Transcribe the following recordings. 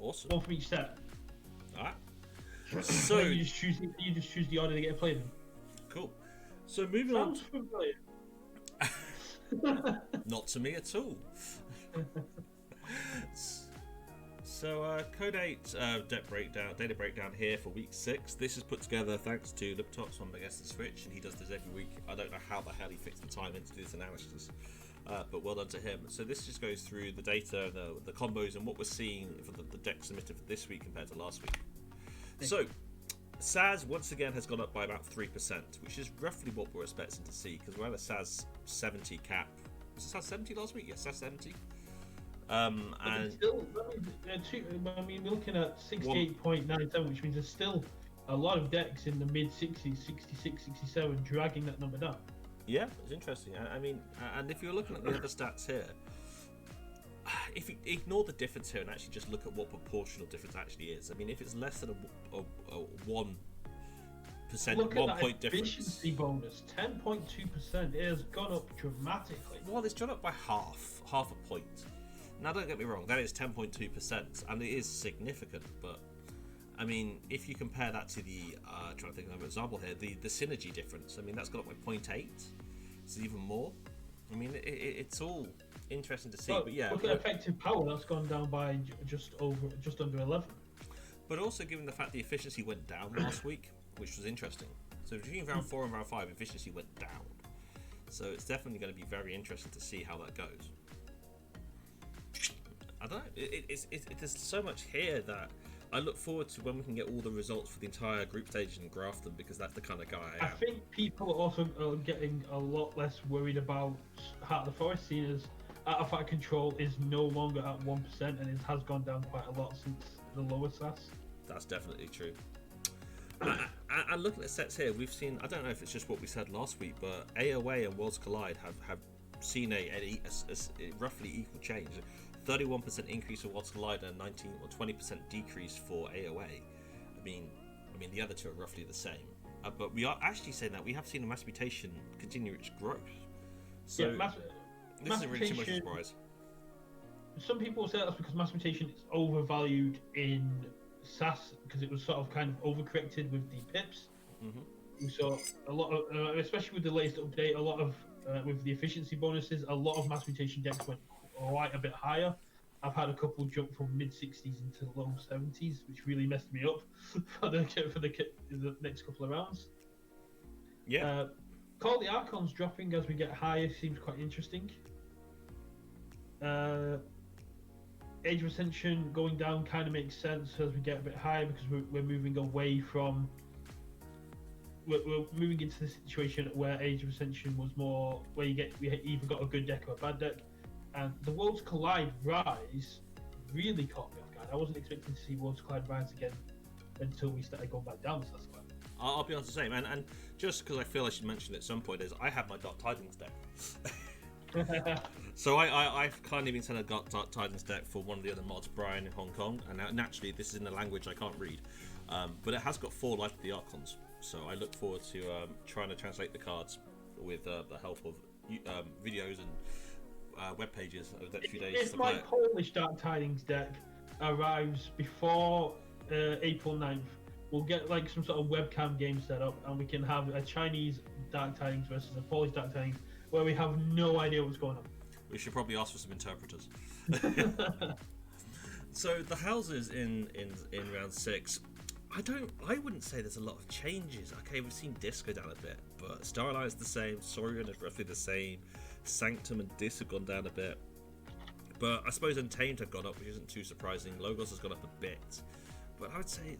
Awesome. One from each set. Alright. So So you just choose the order they get played in. cool. So moving Sounds on. familiar. Not to me at all. So KOTE data breakdown here for week 6. This is put together thanks to Liptops on Baguette and Switch, and he does this every week. I don't know how the hell he fixed the time in to do this analysis, but well done to him. So this just goes through the data, the combos, and what we're seeing for the deck submitted for this week compared to last week. So SAS once again has gone up by about 3%, which is roughly what we're expecting to see, because we're at a SAS 70 cap. Was it SAS 70 last week? Yes, SAS 70. And still, I mean, we're looking at 68.97, which means there's still a lot of decks in the mid 60s, 66, 67, dragging that number down. yeah, it's interesting. I mean, and if you're looking at the other stats here, if you ignore the difference here and actually just look at what proportional difference actually is, I mean, if it's less than a 1%, Look 1 at that point difference. efficiency bonus, 10.2%. It has gone up dramatically. Well, it's gone up by half a point. Now, don't get me wrong, that is 10.2%, and it is significant, but I mean, if you compare that to the, trying to think of another example here, the synergy difference, I mean, that's gone up by 0.8, it's even more. I mean, it's all interesting to see, but yeah. Look at effective power, that's gone down by just under 11. But also, given the fact the efficiency went down last week, which was interesting. So between round 4 and round 5, efficiency went down. So it's definitely going to be very interesting to see how that goes. I don't know. There's so much here that I look forward to when we can get all the results for the entire group stage and graph them, because that's the kind of guy I am. I think people are also getting a lot less worried about Heart of the Forest, seeing as Out of Fire Control is no longer at 1% and it has gone down quite a lot since the lower SAS. That's definitely true. And looking at sets here, we've seen, I don't know if it's just what we said last week, but AOA and Worlds Collide have seen a roughly equal change. 31% increase for Worlds Collide and 19 or 20% decrease for AOA. I mean the other two are roughly the same. But we are actually saying that we have seen a mass mutation continue its growth. So yeah, this isn't really too much of a surprise. Some people say that's because mass mutation is overvalued in SAS because it was sort of kind of overcorrected with the pips. Mm-hmm. We saw a lot of, especially with the latest update, a lot of with the efficiency bonuses, a lot of mass mutation decks went quite a bit higher. I've had a couple jump from mid 60s into low 70s, which really messed me up for the next couple of rounds. Yeah. Call the Archons dropping as we get higher seems quite interesting. Age of Ascension going down kind of makes sense as we get a bit higher because we're moving away from. We're moving into the situation where Age of Ascension was more where we either got a good deck or a bad deck, and the Worlds Collide rise really caught me off guard. I wasn't expecting to see Worlds Collide rise again until we started going back down this last time. I'll be honest the same, and just because I feel I should mention it at some point is I have my Dark Tidings deck. So I've kindly been sent a Dark Tidings deck for one of the other mods, Brian in Hong Kong, and naturally this is in a language I can't read, but it has got 4 Life of the Archons, so I look forward to trying to translate the cards with the help of videos and web pages over the next few days. If my Polish Dark Tidings deck arrives before April 9th, we'll get like some sort of webcam game set up and we can have a Chinese Dark Tidings versus a Polish Dark Tidings where we have no idea what's going on. We should probably ask for some interpreters. So the houses in round 6, I wouldn't say there's a lot of changes. Okay, we've seen Disc go down a bit, but Starlight is the same, Saurian is roughly the same, Sanctum and Dis have gone down a bit. But I suppose Untamed have gone up, which isn't too surprising. Logos has gone up a bit. But I would say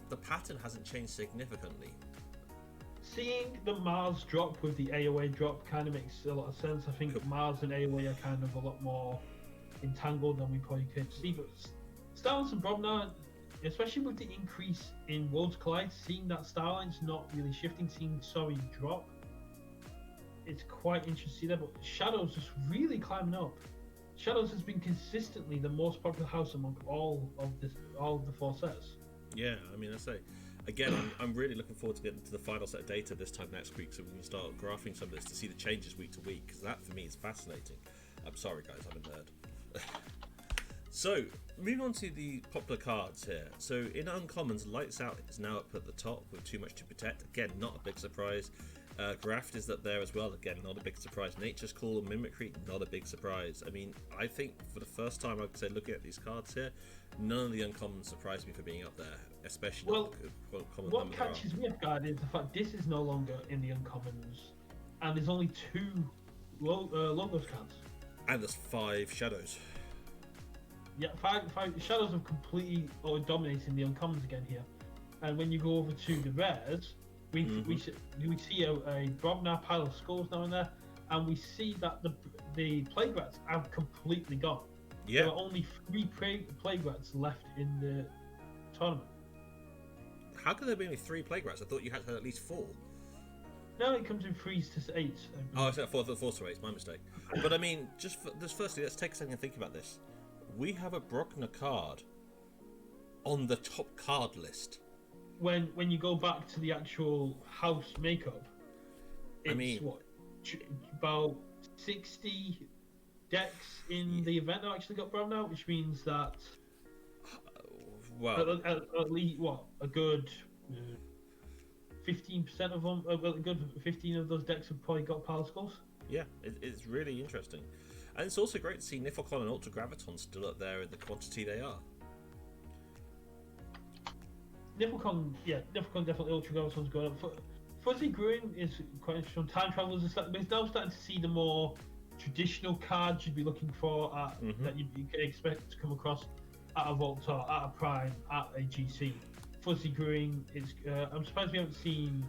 the pattern hasn't changed significantly. Seeing the Mars drop with the AOA drop kind of makes a lot of sense. I think Mars and AOA are kind of a lot more entangled than we probably could see. But Starlines and Brobnar, especially with the increase in Worlds Collide, seeing that Starline's not really shifting, seeing Sorry drop, it's quite interesting to see that. But Shadows just really climbing up. Shadows has been consistently the most popular house among all of the 4 sets. Yeah, I mean, I say, again, I'm really looking forward to getting to the final set of data this time next week so we can start graphing some of this to see the changes week to week, because that for me is fascinating. I'm sorry guys, I'm a nerd. So, moving on to the popular cards here. So, in Uncommons, Lights Out is now up at the top with Too Much to Protect. Again, not a big surprise. Graft is up there as well. Again, not a big surprise. Nature's Call and Mimicry, not a big surprise. I mean, I think for the first time, I would say, looking at these cards here, none of the Uncommons surprised me for being up there, especially well, not the common. What catches me off guard is the fact this is no longer in the Uncommons, and there's only 2 logos cards. And there's 5 shadows. Yeah, five shadows have completely dominating the Uncommons again here. And when you go over to the rares, we see a Brognar pile of skulls now and there, and we see that the Plague Rats have completely gone. Yeah. There are only 3 Plague Rats left in the tournament. How could there be only 3 Plague Rats? I thought you had to have at least 4. No, it comes in 3s to 8s. Oh, I said 4 to 8. My mistake. But I mean, just firstly, let's take a second and think about this. We have a Brognar card on the top card list. When you go back to the actual house makeup, it's about 60 decks in the event that actually got brought out, which means that at least a good 15% of them, a good 15 of those decks have probably got Pile of Skulls. Yeah, it's really interesting. And it's also great to see Niflcon and Ultra Graviton still up there in the quantity they are. Niflcon definitely Ultra Graviton's going up. Fuzzy Green is quite interesting. Time Travelers is now starting to see the more traditional cards you'd be looking for that you can expect to come across at a Volta, at a Prime, at a GC. Fuzzy Green is. I'm surprised we haven't seen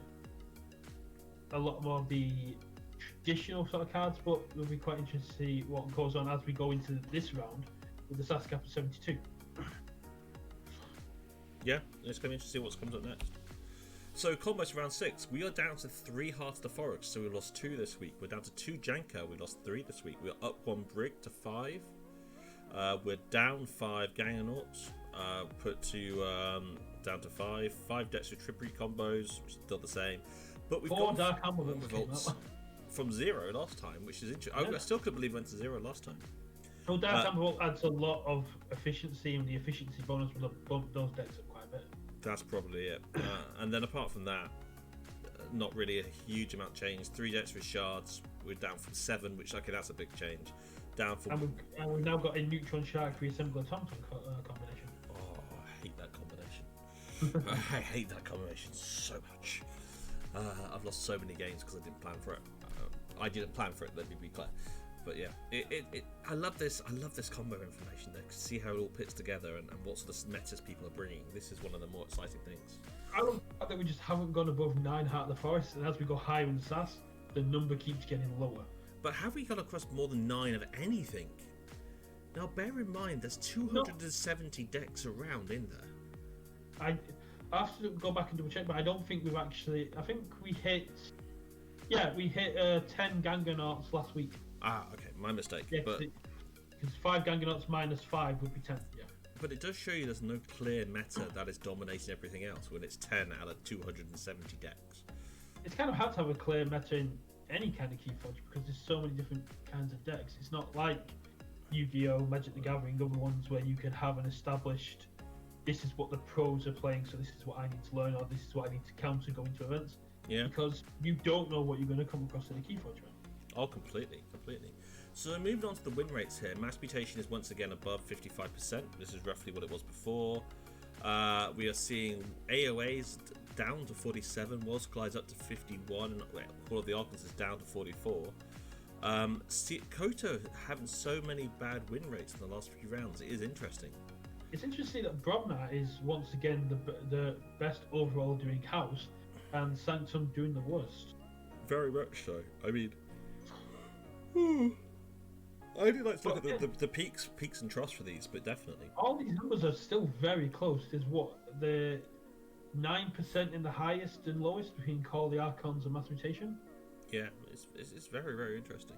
a lot more of the traditional sort of cards, but we'll be quite interested to see what goes on as we go into this round with the Saskap 72. Yeah, it's going to be interesting to see what comes up next. So, combos round 6. We are down to 3 Hearts to Forest, so we lost 2 this week. We're down to 2 Janka, we lost 3 this week. We're up 1 Brig to 5. We're down 5 Gangonauts, put to down to 5. 5 decks with Trippery combos, which is still the same. But we've got Dark Ambulance from 0 last time, which is interesting. Yeah. I still couldn't believe it went to 0 last time. Well, Dark Ambulance adds a lot of efficiency, and the efficiency bonus will bump those decks up quite a bit. That's probably it. And then apart from that, not really a huge amount changed. 3 decks with shards. We're down from 7, which that's a big change. Down from. And we've now got a Neutron Shark Reassemble Automaton combination. Oh, I hate that combination. I hate that combination so much. I've lost so many games because I didn't plan for it. I didn't plan for it. Let me be clear. But yeah, I love this. I love this combo information there. See how it all fits together and what sort of metas people are bringing. This is one of the more exciting things. I love that we just haven't gone above 9 Heart of the Forest, and as we go higher in the SAS, the number keeps getting lower. But have we gone across more than 9 of anything? Now, bear in mind, there's 270 decks around in there. I have to go back and double check, but I don't think we've actually. I think we hit. Yeah, we hit 10 Gangonauts last week. Ah, okay, my mistake. Yeah, but because 5 Gangonauts minus 5 would be 10. Yeah. But it does show you there's no clear meta that is dominating everything else when it's 10 out of 270 decks. It's kind of hard to have a clear meta in any kind of Keyforge because there's so many different kinds of decks. It's not like Yu-Gi-Oh, Magic the Gathering, other ones where you could have an established. This is what the pros are playing, so this is what I need to learn, or this is what I need to counter going to events. Yeah. Because you don't know what you're going to come across in a Keyforge event. Oh, completely. So moving on to the win rates here, mass mutation is once again above 55%. This is roughly what it was before. We are seeing AOAs down to 47, World Collides up to 51, and Call of the Archons is down to 44. KOTE having so many bad win rates in the last few rounds. It is interesting. It's interesting that Brognar is once again the best overall doing house, and Sanctum doing the worst. Very much so. I mean, I do like to look at the peaks and troughs for these, but definitely. All these numbers are still very close. There's the 9% in the highest and lowest between Call the Archons and Mass Mutation. Yeah, it's very, very interesting.